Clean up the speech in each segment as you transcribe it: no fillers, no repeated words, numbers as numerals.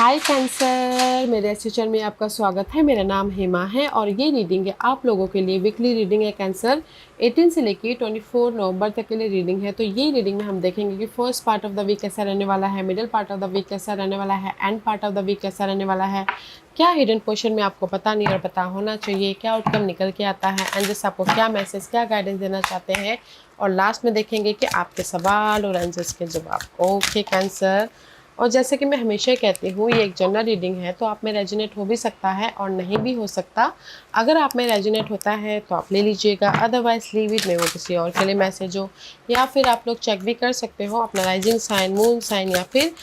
हाय cancer, मेरे इस channel में आपका स्वागत है। मेरा नाम हेमा है और ये रीडिंग है आप लोगों के लिए। वीकली रीडिंग है कैंसर, 18 से लेके 24 नवंबर तक के लिए रीडिंग है। तो ये रीडिंग में हम देखेंगे कि first part of the week कैसा रहने वाला है, middle part of the week कैसा रहने वाला है, and part of the week कैसा रहने वाला है, क्या हिडन पोर्शन में आपको पता नहीं और पता होना चाहिए, क्या आउटकम निकल के आता है, एंड जस्ट आपको क्या मैसेज, क्या गाइडेंस देना चाहते हैं। और लास्ट में देखेंगे कि आपके सवाल और आंसर्स के जवाब। ओके कैंसर, और जैसे कि मैं हमेशा कहती हूँ ये एक जनरल रीडिंग है, तो आप में रेजोनेट हो भी सकता है और नहीं भी हो सकता। अगर आप में रेजोनेट होता है तो आप ले लीजिएगा, अदरवाइज लीव इट, में वो किसी और के लिए मैसेज हो। या फिर आप लोग चेक भी कर सकते हो अपना राइजिंग साइन, मून साइन या फिर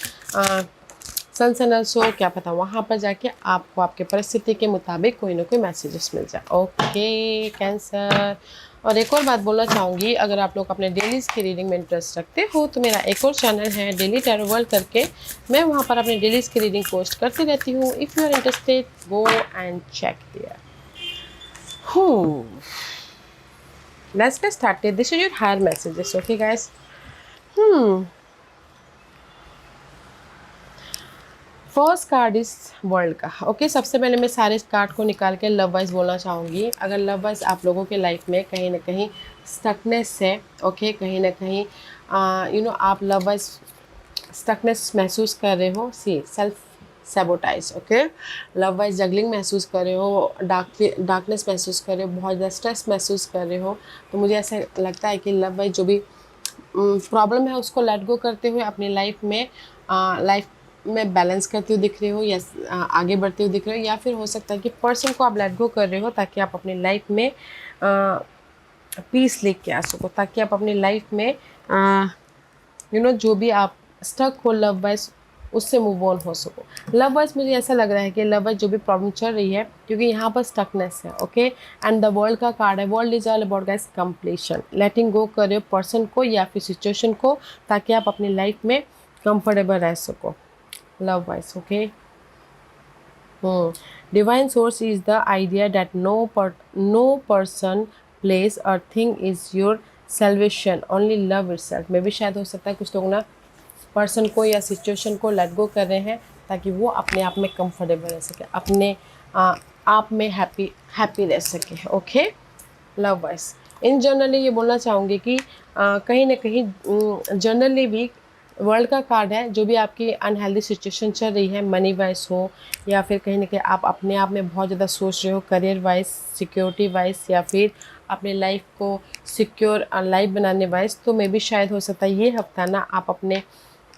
सन सन सो, क्या पता वहाँ पर जाके आपको आपके परिस्थिति के मुताबिक कोई ना कोई मैसेजेस मिल जाए। ओके कैंसर, और एक और बात बोलना चाहूँगी, अगर आप लोग अपने डेलीज की रीडिंग में इंटरेस्ट रखते हो तो मेरा एक और चैनल है डेली टैरो वर्ल्ड करके, मैं वहाँ पर अपने डेलीज की रीडिंग पोस्ट करती रहती हूँ। If you are interested go and check there. Let's get started. This is your higher messages, okay guys? First card इस वर्ल्ड का। ओके, सबसे पहले मैं सारे कार्ड को निकाल के लव वाइज बोलना चाहूँगी। अगर लव वाइज आप लोगों के लाइफ में कहीं ना कहीं स्टकनेस है, ओके, कहीं ना कहीं आप लव वाइज स्टकनेस महसूस कर रहे हो, see self sabotage, okay, love wise juggling महसूस कर रहे हो, डार्कनेस महसूस कर रहे हो, बहुत ज़्यादा स्ट्रेस महसूस कर रहे हो, तो मुझे ऐसा लगता है कि लव वाइज जो भी प्रॉब्लम है उसको लेट गो करते हुए अपनी लाइफ में बैलेंस करते हुए दिख रहे हो, या आगे बढ़ते हुए दिख रहे हो, या फिर हो सकता है कि पर्सन को आप लेट गो कर रहे हो ताकि आप अपनी लाइफ में पीस लेके आ सको, ताकि आप अपनी लाइफ में जो भी आप स्टक हो लव वाइज उससे मूव ऑन हो सको। लव वाइज मुझे ऐसा लग रहा है कि लव वाइज जो भी प्रॉब्लम चल रही है, क्योंकि यहाँ पर स्टकनेस है, ओके, एंड द वर्ल्ड का कार्ड है। World is all about guys completion, letting go कर रहे हो पर्सन को या फिर सिचुएशन को, ताकि आप अपनी लाइफ में कंफर्टेबल रह सको love wise, okay. Divine source is the idea that no person place or thing is your salvation, only love itself. में भी शायद हो सकता है कुछ लोग ना पर्सन को या सिचुएशन को लेट गो कर रहे हैं ताकि वो अपने आप में कंफर्टेबल रह सके, अपने आप में हैप्पी रह सके, ओके। लव वाइज इन जनरली ये बोलना चाहूँगी कि कहीं ना कहीं जनरली भी वर्ल्ड का कार्ड है। जो भी आपकी अनहेल्दी सिचुएशन चल रही है, मनी वाइज हो या फिर कहीं ना कहीं आप अपने आप में बहुत ज़्यादा सोच रहे हो, करियर वाइज, सिक्योरिटी वाइज, या फिर अपने लाइफ को सिक्योर लाइफ बनाने वाइज, तो मे भी शायद हो सकता है ये हफ्ता ना आप अपने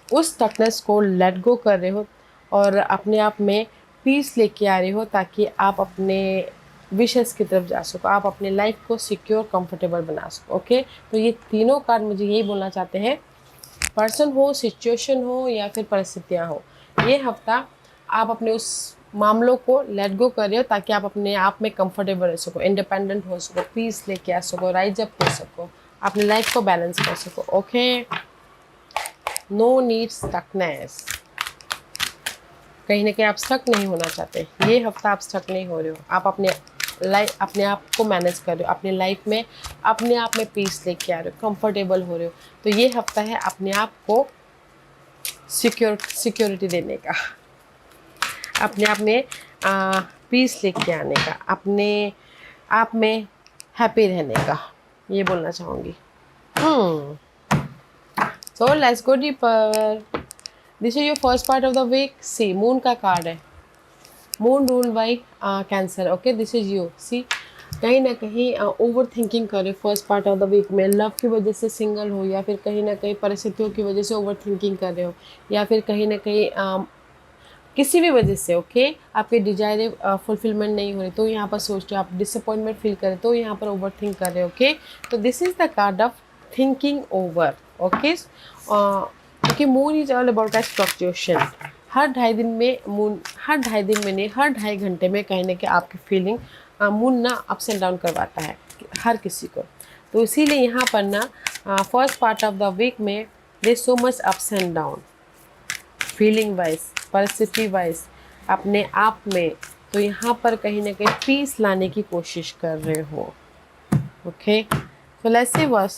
उस टफनेस को लेट गो कर रहे हो और अपने आप में पीस लेके आ रहे हो, ताकि आप अपने विशेस की तरफ जा सको, आप अपने लाइफ को सिक्योर कंफर्टेबल बना सको, ओके। तो ये तीनों कार्ड मुझे यही बोलना चाहते हैं, पर्सन हो, सिचुएशन हो या फिर परिस्थितियाँ हो, ये हफ्ता आप अपने उस मामलों को लेट गो कर रहे हो ताकि आप अपने आप में कंफर्टेबल रह सको, इंडिपेंडेंट हो सको, पीस लेके आ सको, राइज अप हो सको, अपनी लाइफ को बैलेंस कर सको, ओके। नो नीड स्टकनेस, कहीं ना कहीं आप स्टक नहीं होना चाहते। ये हफ्ता आप स्टक नहीं हो रहे हो, आप अपने आप को मैनेज कर रहे हो, अपनी लाइफ में अपने आप में पीस लेके आ रहे हो, कंफर्टेबल हो रहे हो। तो ये हफ्ता है अपने आप को सिक्योरिटी देने का, अपने आप में पीस लेके आने का, अपने आप में हैप्पी रहने का, ये बोलना चाहूँगी। So let's go deeper. This is your first part of the week. See moon का कार्ड है, moon rule by cancer, okay. This is you, see कहीं ना कहीं ओवर थिंकिंग करे first part of the week में, love की वजह से सिंगल हो, या फिर कहीं ना कहीं परिस्थितियों की वजह से ओवर थिंकिंग कर रहे हो, या फिर कहीं ना कहीं किसी भी वजह से, ओके, आपके डिजायर फुलफिलमेंट नहीं हो रही, तो यहाँ पर सोच रहे हो, आप डिसअपॉइंटमेंट फील करें तो यहाँ पर ओवर थिंक कर रहे हो, ओके। तो this is the card of thinking over, okay. क्योंकि moon is all about that fluctuation. हर 2.5 दिन में मून, हर 2.5 दिन में नहीं, हर 2.5 घंटे में कहीं ना कहीं आपकी फीलिंग मून ना अप्स एंड डाउन करवाता है हर किसी को। तो इसीलिए यहाँ पर ना first part of the week में there so much ups and down, feeling wise, परिस्थिति वाइज, अपने आप में। तो यहाँ पर कहीं ना कहीं पीस लाने की कोशिश कर रहे हो, okay. So let's see what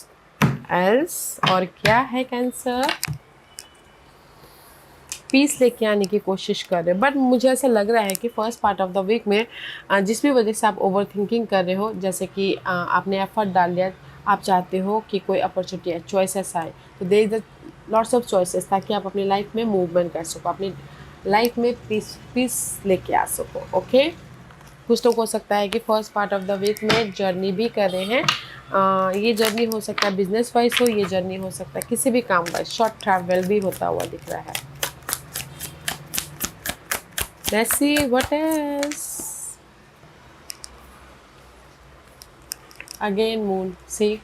else, और क्या है कैंसर। पीस लेके आने की कोशिश कर रहे हो। बट मुझे ऐसा लग रहा है कि first part of the week में जिस भी वजह से आप ओवर थिंकिंग कर रहे हो, जैसे कि आपने एफर्ट डाल लिया, आप चाहते हो कि कोई अपॉर्चुनिटी है, चॉइसेस आए, तो there is the lots of choices, ताकि आप अपनी लाइफ में मूवमेंट कर सको, अपनी लाइफ में पीस लेके आ सको। ओके, कुछ लोग हो सकता है कि first part of the week में जर्नी भी कर रहे हैं। ये जर्नी हो सकता है बिजनेस वाइज हो, ये जर्नी हो सकता है किसी भी काम वाइज, शॉर्ट ट्रैवल भी होता हुआ दिख रहा है। Let's see what else. Again moon, see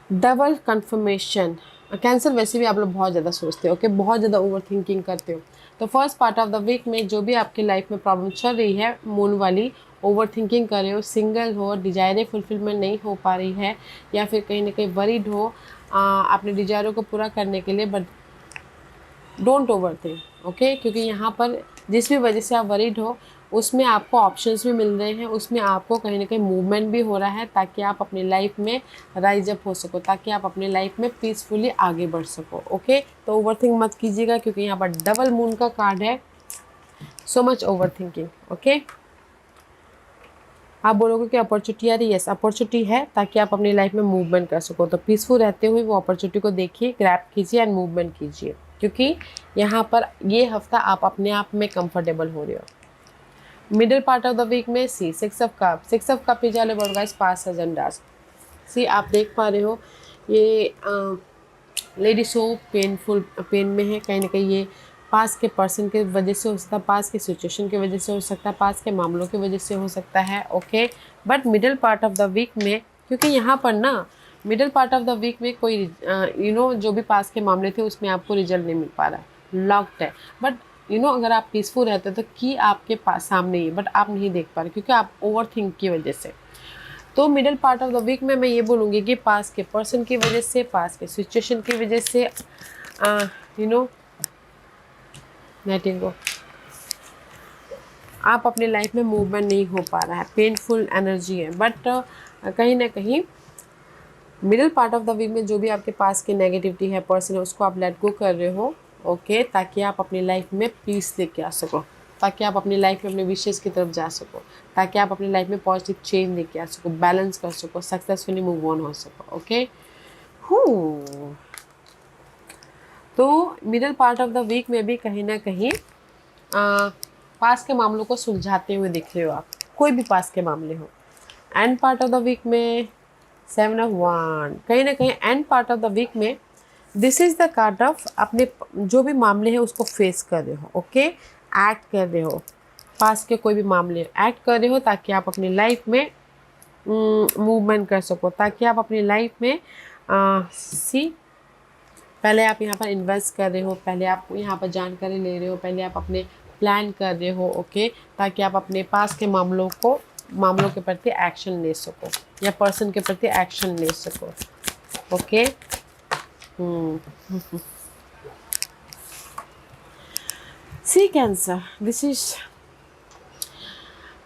double confirmation. Cancer वैसे भी आप लोग बहुत ज़्यादा सोचते हो, ओके, बहुत ज़्यादा ओवर थिंकिंग करते हो। तो first part of the week में जो भी आपकी लाइफ में प्रॉब्लम चल रही है, मून वाली, ओवर थिंकिंग कर रहे हो, सिंगल हो, डिजायरें फुलफिलमेंट नहीं हो पा रही है, या फिर कहीं ना कहीं वरीड हो अपने डिजायरों को पूरा करने के लिए, but don't over think, okay, क्योंकि यहाँ पर जिस भी वजह से आप वरीड हो उसमें आपको ऑप्शंस भी मिल रहे हैं, उसमें आपको कहीं ना कहीं मूवमेंट भी हो रहा है, ताकि आप अपनी लाइफ में राइज अप हो सको, ताकि आप अपनी लाइफ में पीसफुली आगे बढ़ सको। ओके, तो ओवर थिंक मत कीजिएगा, क्योंकि यहाँ पर डबल मून का कार्ड है। So much over thinking. Okay, आप बोलोगे कि अपॉर्चुनिटी आ रही है, यस अपॉर्चुनिटी है, ताकि आप अपनी लाइफ में मूवमेंट कर सको। तो पीसफुल रहते हुए वो अपॉर्चुनिटी को देखिए, ग्रैब कीजिए एंड मूवमेंट कीजिए, क्योंकि यहाँ पर ये हफ्ता आप अपने आप में कंफर्टेबल हो रहे हो। Middle part of the week में सी सिक्स ऑफ कप पे जाले बोल गाइस, पास एजेंडास। सी आप देख पा रहे हो ये लेडी सो पेन में है, कहीं ना कहीं ये पास के पर्सन के वजह से हो सकता है, पास की सिचुएशन की वजह से हो सकता है, पास के मामलों की वजह से हो सकता है। Okay, but middle part of the week में, क्योंकि यहाँ पर ना middle part of the week में कोई जो भी पास के मामले थे उसमें आपको रिजल्ट नहीं मिल पा रहा है, लॉक्ड है। बट अगर आप पीसफुल रहते तो की आपके पास सामने ही, बट आप नहीं देख पा रहे क्योंकि आप ओवर थिंक की वजह से। तो middle part of the week में मैं ये बोलूँगी कि पास के पर्सन की वजह से, पास के सिचुएशन की वजह से लेटिंग गो, आप अपने लाइफ में मूवमेंट नहीं हो पा रहा है, पेनफुल एनर्जी है। बट कहीं ना कहीं middle part of the week में जो भी आपके पास की नेगेटिविटी है, पर्सन है, उसको आप लेट गो कर रहे हो। ओके, ताकि आप अपनी लाइफ में पीस लेके आ सको, ताकि आप अपनी लाइफ में अपने विशेष की तरफ जा सको, ताकि आप अपनी लाइफ में पॉजिटिव चेंज लेके आ सको, बैलेंस कर सको, सक्सेसफुली मूव ऑन हो सको। ओके, तो middle part of the week में भी कहीं ना कहीं पास के मामलों को सुलझाते हुए दिख रहे हो आप, कोई भी पास के मामले हो। End part of the week में 7 ऑफ वांड, कहीं ना कहीं end part of the week में this is the card of अपने जो भी मामले हैं उसको फेस कर रहे हो। ओके, एक्ट कर रहे हो, पास के कोई भी मामले एक्ट कर रहे हो, ताकि आप अपनी लाइफ में मूवमेंट कर सको, ताकि आप अपनी लाइफ में पहले आप यहाँ पर इन्वेस्ट कर रहे हो, पहले आप यहाँ पर जानकारी ले रहे हो, पहले आप अपने प्लान कर रहे हो। ओके, ताकि आप अपने पास के मामलों के प्रति एक्शन ले सको, या पर्सन के प्रति एक्शन ले सको। Okay, see Cancer, this is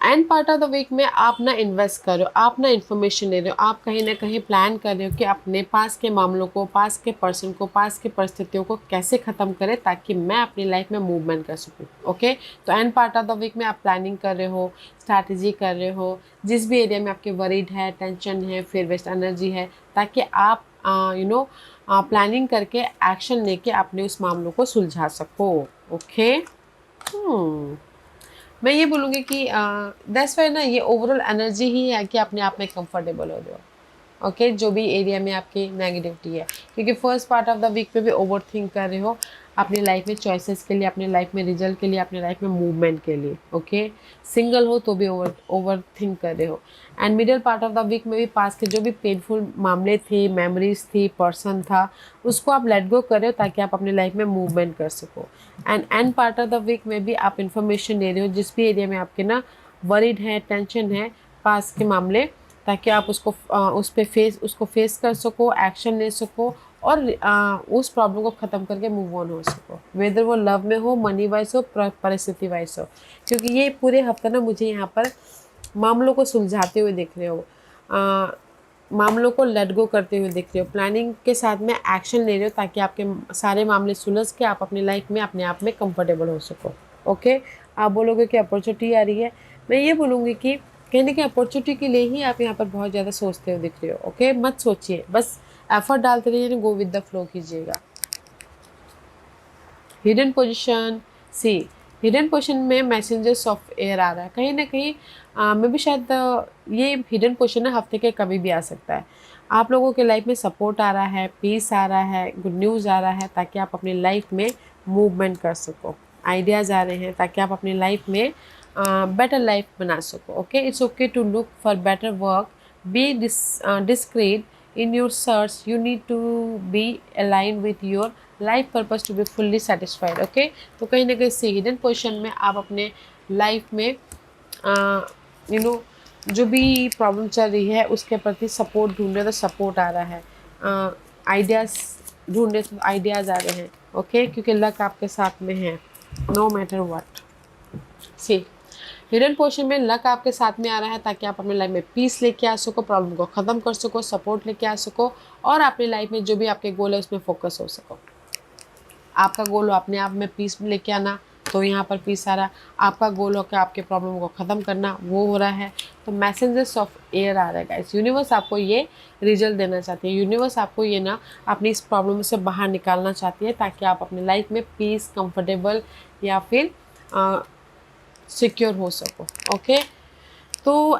end part of the week में आप ना इन्वेस्ट कर रहे हो, आप ना इन्फॉर्मेशन ले रहे हो, आप कहीं ना कहीं प्लान कर रहे हो कि अपने पास के मामलों को, पास के पर्सन को, पास के परिस्थितियों को कैसे ख़त्म करें, ताकि मैं अपनी लाइफ में मूवमेंट कर सकूं। ओके, तो end part of the week में आप प्लानिंग कर रहे हो, स्ट्रैटेजी कर रहे हो, जिस भी एरिया में आपके वरीड है, टेंशन है, फिर वेस्ट एनर्जी है, ताकि आप प्लानिंग करके एक्शन लेके अपने उस मामलों को सुलझा सको। ओके, मैं ये बोलूँगी कि दैट्स वाई ना, ये ओवरऑल एनर्जी ही है कि अपने आप में कंफर्टेबल हो रहे हो। ओके, जो भी एरिया में आपकी नेगेटिविटी है, क्योंकि first part of the week पे भी ओवर थिंक कर रहे हो अपनी लाइफ में चॉइसेस के लिए, अपनी लाइफ में रिजल्ट के लिए, अपनी लाइफ में मूवमेंट के लिए। ओके, सिंगल हो तो भी ओवर थिंक कर रहे हो। And middle part of the week में भी पास के जो भी पेनफुल मामले थे, मेमोरीज थी, पर्सन था, उसको आप लेट गो कर रहे हो, ताकि आप अपनी लाइफ में मूवमेंट कर सको। End part of the week में भी आप इंफॉर्मेशन ले रहे हो, जिस भी एरिया में आपके ना वरीड है, टेंशन है, पास के मामले, ताकि आप उसको फेस कर सको, एक्शन ले सको, और उस प्रॉब्लम को ख़त्म करके मूव ऑन हो सको, वेदर वो लव में हो, मनी वाइज हो, परिस्थिति वाइज हो। क्योंकि ये पूरे हफ्ते ना मुझे यहाँ पर मामलों को सुलझाते हुए दिख रहे हो। मामलों को लेट गो करते हुए दिख रहे हो, प्लानिंग के साथ में एक्शन ले रहे हो ताकि आपके सारे मामले सुलझ के आप अपनी लाइफ में अपने आप में कंफर्टेबल हो सको। ओके, आप बोलोगे कि अपॉर्चुनिटी आ रही है, मैं ये बोलूँगी कि कहीं ना कहीं अपॉर्चुनिटी के लिए ही आप यहाँ पर बहुत ज़्यादा सोचते हुए दिख रहे हो। ओके, मत सोचिए, बस एफर्ट डालते रहिए, गो विद द फ्लो कीजिएगा। हिडन पोजीशन, सी हिडन पोजीशन में मैसेंजर्स ऑफ एयर आ रहा है, कहीं ना कहीं मैं भी शायद ये हिडन पोजीशन ना हफ्ते के कभी भी आ सकता है। आप लोगों के लाइफ में सपोर्ट आ रहा है, पीस आ रहा है, गुड न्यूज़ आ रहा है ताकि आप अपनी लाइफ में मूवमेंट कर सको। आइडियाज़ आ रहे हैं ताकि आप अपनी लाइफ में बेटर लाइफ बना सको। Okay, it's okay to look for better work, be discreet in your search, you need to be aligned with your life purpose to be fully satisfied. Okay, तो कहीं ना कहीं से हिडन पोजिशन में आप अपने लाइफ में जो भी प्रॉब्लम चल रही है उसके प्रति सपोर्ट ढूंढ रहे, तो सपोर्ट आ रहा है, आइडियाज़ ढूंढ रहे तो आइडियाज़ आ रहे हैं। ओके, क्योंकि लक आपके साथ में है no matter what. See hidden portion में लक आपके साथ में आ रहा है ताकि आप अपनी लाइफ में पीस लेके आ सको, प्रॉब्लम को ख़त्म कर सको, सपोर्ट लेके आ सको और अपनी लाइफ में जो भी आपके गोल है उसमें फोकस हो सको। आपका गोल हो अपने आप में पीस लेके आना, तो यहाँ पर पीस आ रहा। आपका गोल हो कि आपके प्रॉब्लम को ख़त्म करना, वो हो रहा है। तो मैसेंजर्स ऑफ एयर आ रहा है गाइस। यूनिवर्स आपको ये रिजल्ट देना चाहती है, यूनिवर्स आपको ये ना अपनी इस प्रॉब्लम से बाहर निकालना चाहती है ताकि आप अपनी लाइफ में पीस, कंफर्टेबल या फिर सिक्योर हो सको। ओके, तो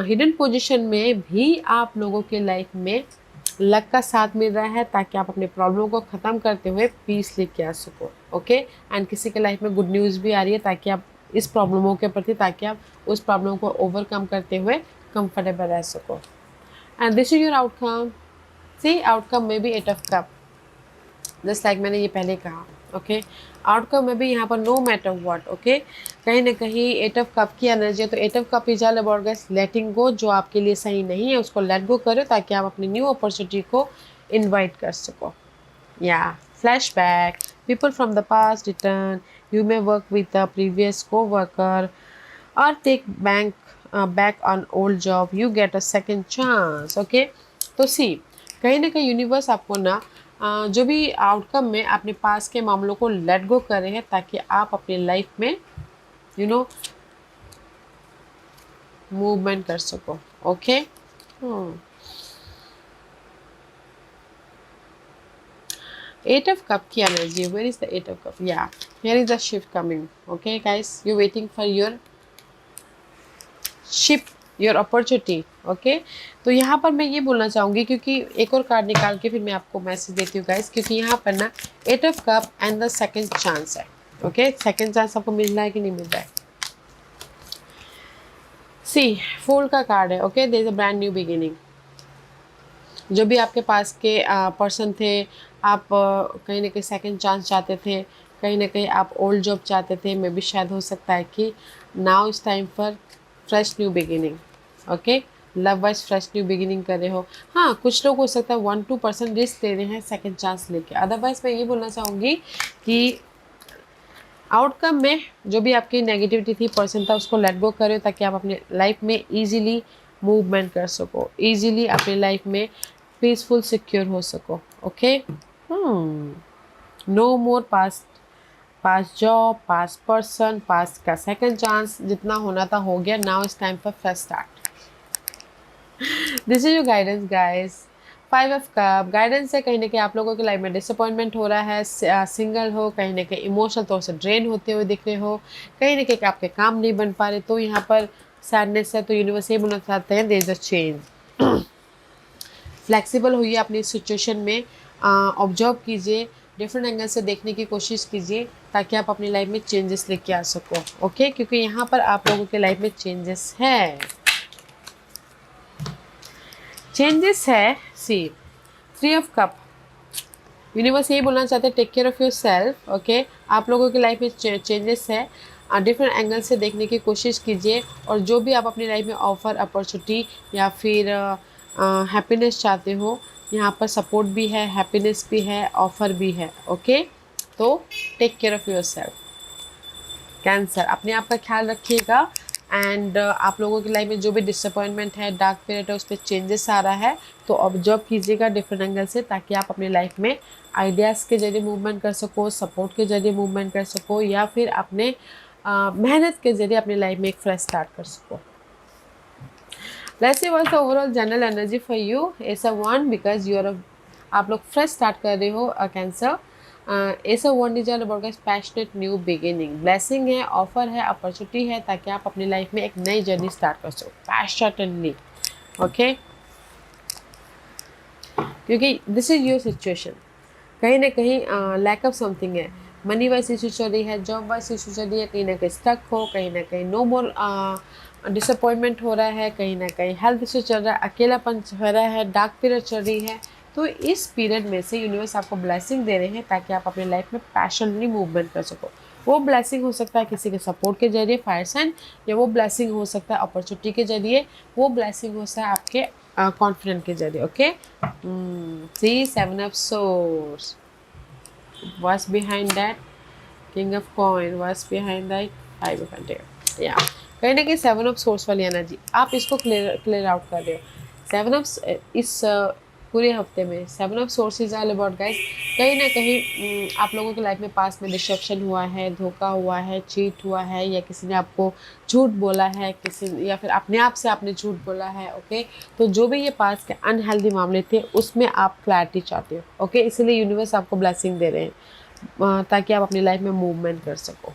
हिडन पोजीशन में भी आप लोगों के लाइफ में लक का साथ मिल रहा है ताकि आप अपने प्रॉब्लम को ख़त्म करते हुए पीस लेके आ सको। ओके, एंड किसी के लाइफ में गुड न्यूज़ भी आ रही है ताकि आप इस प्रॉब्लमों के प्रति, ताकि आप उस प्रॉब्लम को ओवरकम करते हुए कंफर्टेबल रह सको। And this is your outcome. See outcome में भी 8 ऑफ कप, जस्ट लाइक मैंने ये पहले कहा। ओके, आउटकम में भी यहाँ पर नो मैटर व्हाट। ओके, कहीं ना कहीं 8 ऑफ कप की एनर्जी है, तो 8 of cup is all about guys letting go. जो आपके लिए सही नहीं है उसको लेट गो करो ताकि आप अपनी न्यू अपॉर्चुनिटी को इनवाइट कर सको। या flashback, people from the past return, you may work with the previous coworker और take back on old job, you get a second chance. Okay, तो सी कहीं ना कहीं यूनिवर्स आपको ना जो भी आउटकम में अपने पास के मामलों को लेट गो कर रहे हैं ताकि आप अपनी लाइफ में मूवमेंट कर सको। ओके, 8 of cup की energy, where is the 8 of cup? Yeah, here is the shift coming. Okay guys, you waiting for your shift, your opportunity. Okay, तो यहाँ पर मैं ये बोलना चाहूँगी, क्योंकि एक और कार्ड निकाल के फिर मैं आपको मैसेज देती हूँ गाइस, क्योंकि यहाँ पर ना 8 of cup and the second chance है। ओके, सेकेंड चांस आपको मिल रहा है कि नहीं मिल रहा है? सी फूल का कार्ड है। Okay, there is a brand new beginning. जो भी आपके पास के पर्सन थे, आप कहीं ना कहीं सेकंड चांस चाहते थे, कहीं ना कहीं आप ओल्ड जॉब चाहते थे, मे भी शायद हो सकता है कि नाउ इस time for fresh new beginning. Okay, love wise fresh new beginning कर रहे हो। हाँ, कुछ लोग हो सकता है 1-2% रिस्क ले रहे हैं सेकंड चांस लेके। अदरवाइज मैं ये बोलना चाहूँगी कि आउटकम में जो भी आपकी नेगेटिविटी थी, पर्सन था, उसको लेट गो करो ताकि आप अपने लाइफ में ईजिली मूवमेंट कर सको, ईजिली अपनी लाइफ में पीसफुल सिक्योर हो सको। Okay, no more past job, past person, past का सेकंड चांस, जितना होना था हो गया। Now it's time for fresh start. This is your guidance guys. 5 of cup guidance है, कहीं ना कहीं आप लोगों की लाइफ में डिसअपॉइंटमेंट हो रहा है, सिंगल हो, कहीं ना कहीं इमोशनल तौर से ड्रेन होते हुए दिख रहे हो, कहीं ना कहीं आपके काम नहीं बन पा रहे, तो यहाँ पर सैडनेस है। तो यूनिवर्स ये बोलना चाहते हैं, there is a change. Flexible होइए अपनी सिचुएशन में, ऑब्जर्व कीजिए, डिफरेंट एंगल से देखने की कोशिश कीजिए ताकि आप अपनी लाइफ में चेंजेस लेके आ सको। ओके, क्योंकि यहाँ पर आप लोगों के लाइफ में चेंजेस है, सी 3 ऑफ कप। यूनिवर्स यही बोलना चाहते हैं, take care of yourself. Okay, आप लोगों की लाइफ में चेंजेस है, डिफरेंट एंगल से देखने की कोशिश कीजिए, और जो भी आप अपनी लाइफ में ऑफर, अपॉर्चुनिटी या फिर हैप्पीनेस चाहते हो, यहाँ पर सपोर्ट भी है, हैप्पीनेस भी है, ऑफर भी है। ओके, तो take care of yourself. Cancer, अपने आप का ख्याल रखिएगा एंड आप लोगों की लाइफ में जो भी डिसअपॉइंटमेंट है, डार्क पीरियड है, उस पर चेंजेस आ रहा है, तो ऑब्जर्व कीजिएगा डिफरेंट एंगल से, ताकि आप अपनी लाइफ में आइडियाज़ के जरिए मूवमेंट कर सको, सपोर्ट के जरिए मूवमेंट कर सको, या फिर अपने मेहनत के जरिए अपनी लाइफ में एक फ्रेश स्टार्ट कर सको। Let's see what's the overall general energy for you. Ace of Wand, because you are आप लोग फ्रेश स्टार्ट कर रहे हो कैंसर। एस ऑफ वंड is all about passionate new beginning, blessing है, ऑफर है, अपॉर्चुनिटी है, ताकि आप अपनी लाइफ में एक नई जर्नी स्टार्ट कर सको पैशनेटली। ओके, क्योंकि दिस इज योर सिचुएशन, कहीं ना कहीं लैक ऑफ समथिंग है, मनी वाइज इशू चल रही है, जॉब वाइज इशू चल रही है, कहीं ना कहीं स्टक हो, कहीं ना कहीं नो मोर डिसअपॉइंटमेंट हो रहा है, कहीं ना कहीं हेल्थ इशू चल रहा है, अकेलापन हो रहा है, डार्क पीरियड चल रही है। तो इस पीरियड में से यूनिवर्स आपको ब्लेसिंग दे रहे हैं ताकि आप अपनी लाइफ में पैशनली मूवमेंट कर सको। वो ब्लेसिंग हो सकता है किसी के सपोर्ट के जरिए, फायर साइन, या वो ब्लेसिंग हो सकता है अपॉर्चुनिटी के जरिए, वो ब्लेसिंग हो सकता है आपके कॉन्फिडेंट के जरिए। Okay, see 7 of swords, what's behind that, king of coin, what's behind that, 5 of pentacles, या कहीं ना कहीं 7 ऑफ सोर्स वाली एनर्जी आप इसको क्लियर आउट कर रहे हो। 7 ऑफ इस पूरे हफ्ते में 7 of source is all about guys, कहीं ना कहीं आप लोगों की लाइफ में पास में डिस्ट्रक्शन हुआ है, धोखा हुआ है, चीट हुआ है, या किसी ने आपको झूठ बोला है, किसी या फिर अपने आप से आपने झूठ बोला है। ओके, तो जो भी ये पास के अनहेल्दी मामले थे उसमें आप क्लैरिटी चाहते हो। ओके, इसलिए यूनिवर्स आपको ब्लेसिंग दे रहे हैं ताकि आप अपनी लाइफ में मूवमेंट कर सको।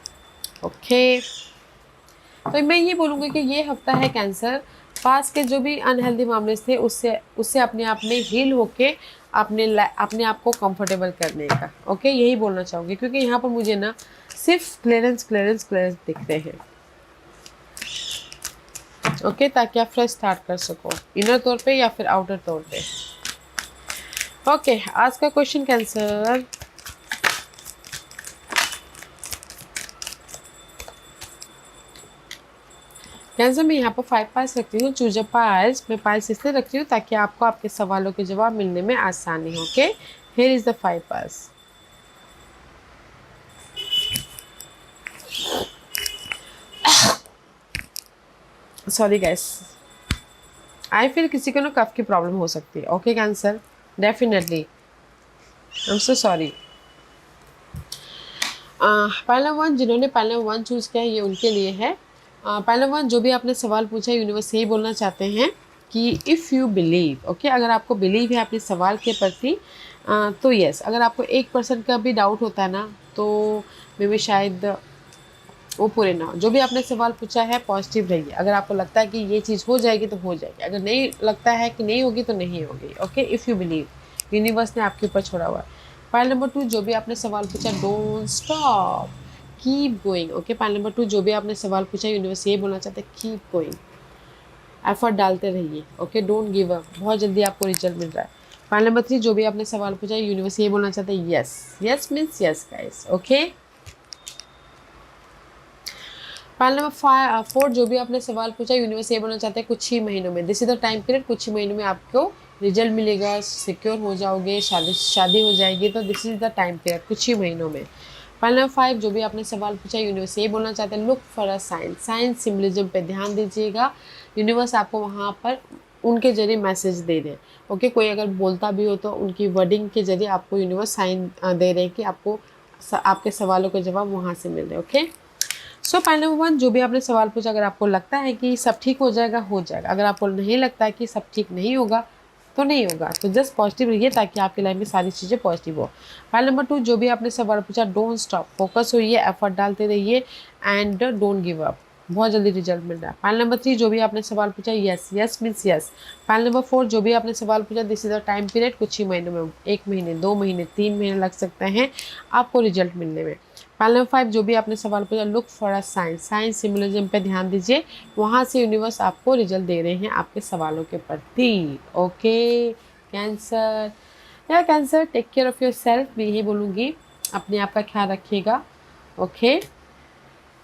ओके, तो मैं ये बोलूँगी कि ये हफ्ता है कैंसर, पास के जो भी अनहेल्दी मामले थे उससे उससे अपने आप में हील होके अपने आप को कंफर्टेबल करने का। ओके, यही बोलना चाहूँगी, क्योंकि यहाँ पर मुझे ना सिर्फ क्लियरेंस दिख रहे हैं। ओके, ताकि आप फ्रेश स्टार्ट कर सको, इनर तौर पे या फिर आउटर तौर पे। ओके, आज का क्वेश्चन कैंसर, कैंसर मैं यहाँ पर 5 पास रखती हूँ, चूज अ पास। मैं पास इसलिए रखती हूँ ताकि आपको आपके सवालों के जवाब मिलने में आसानी हो। Okay, here is the 5 pass. Sorry guys, I feel किसी को ना कफ की प्रॉब्लम हो सकती है। Okay cancer, definitely I am so sorry. पहला वन, जिन्होंने पहला वन चूज किया ये उनके लिए है। पहला वन, जो भी आपने सवाल पूछा यूनिवर्स यही बोलना चाहते हैं कि इफ़ यू बिलीव, ओके, अगर आपको बिलीव है अपने सवाल के प्रति तो यस। अगर आपको 1% का भी डाउट होता है ना, तो मे बी शायद वो पूरे ना हो। जो भी आपने सवाल पूछा है पॉजिटिव रहिए। अगर आपको लगता है कि ये चीज़ हो जाएगी तो हो जाएगी, अगर नहीं लगता है कि नहीं होगी तो नहीं होगी। Okay, if you believe, universe ने आपके ऊपर छोड़ा हुआ है। पॉइंट नंबर 2, जो भी आपने सवाल पूछा don't stop, keep going. Okay, point number 2, जो भी आपने सवाल पूछा यूनिवर्स ये बोलना चाहते हैं कीप गोइंग, एफर्ट डालते रहिए। ओके, डोंट गिव अप, बहुत जल्दी आपको रिजल्ट मिल रहा है। पॉइंट नंबर 3, जो भी आपने सवाल पूछा यूनिवर्स ये बोलना चाहते हैं yes, yes means yes guys. Okay, point number 4, जो भी आपने सवाल पूछा यूनिवर्स ये बोलना चाहते हैं कुछ ही महीनों में, this is the time period, कुछ ही महीनों में आपको रिजल्ट मिलेगा, सिक्योर हो जाओगे, शादी हो जाएगी, तो this is the time period, कुछ ही महीनों में। पॉइंट नंबर 5, जो भी आपने सवाल पूछा यूनिवर्स ये बोलना चाहते हैं look for a sign, signs symbolism पे ध्यान दीजिएगा। यूनिवर्स आपको वहाँ पर उनके जरिए मैसेज दे रहे हैं। ओके, कोई अगर बोलता भी हो तो उनकी वर्डिंग के जरिए आपको यूनिवर्स साइन दे रहे हैं कि आपको आपके सवालों के जवाब वहाँ से मिल रहे हैं। ओके, सो पॉइंट नंबर 1, जो भी आपने सवाल पूछा, अगर आपको लगता है कि सब ठीक हो जाएगा, हो जाएगा। अगर आपको नहीं लगता है कि सब ठीक नहीं होगा तो नहीं होगा, तो जस्ट पॉजिटिव रहिए ताकि आपकी लाइफ में सारी चीज़ें पॉजिटिव हो। पॉइंट नंबर 2, जो भी आपने सवाल पूछा डोंट स्टॉप, फोकस होइए, एफर्ट डालते रहिए एंड डोंट गिव अप, बहुत जल्दी रिजल्ट मिल रहा है। पॉइंट नंबर 3, जो भी आपने सवाल पूछा yes, yes means yes. Point number 4, जो भी आपने सवाल पूछा this is the time period, कुछ ही महीनों में, 1 महीने, 2 महीने, 3 महीने लग सकते हैं आपको रिजल्ट मिलने में। पॉइंट नंबर 5, जो भी आपने सवाल पूछा look for a sign, signs symbolism पे ध्यान दीजिए, वहाँ से यूनिवर्स आपको रिजल्ट दे रहे हैं आपके सवालों के प्रति। ओके कैंसर, या Cancer take care of yourself, मैं यही बोलूँगी, अपने आप का ख्याल रखिएगा। ओके,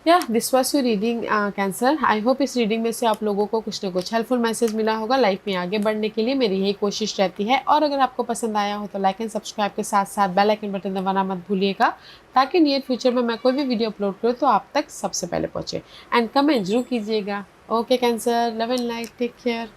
या this was your reading cancer. I hope इस रीडिंग में से आप लोगों को कुछ ना कुछ हेल्पफुल मैसेज मिला होगा लाइफ में आगे बढ़ने के लिए। मेरी यही कोशिश रहती है। और अगर आपको पसंद आया हो तो लाइक एंड सब्सक्राइब के साथ साथ बेल आइकन बटन दबाना मत भूलिएगा, ताकि नियर फ्यूचर में मैं कोई भी वीडियो अपलोड करूँ तो आप तक सबसे पहले पहुँचे। एंड कमेंट जरूर कीजिएगा। Okay Cancer, love and life, take care.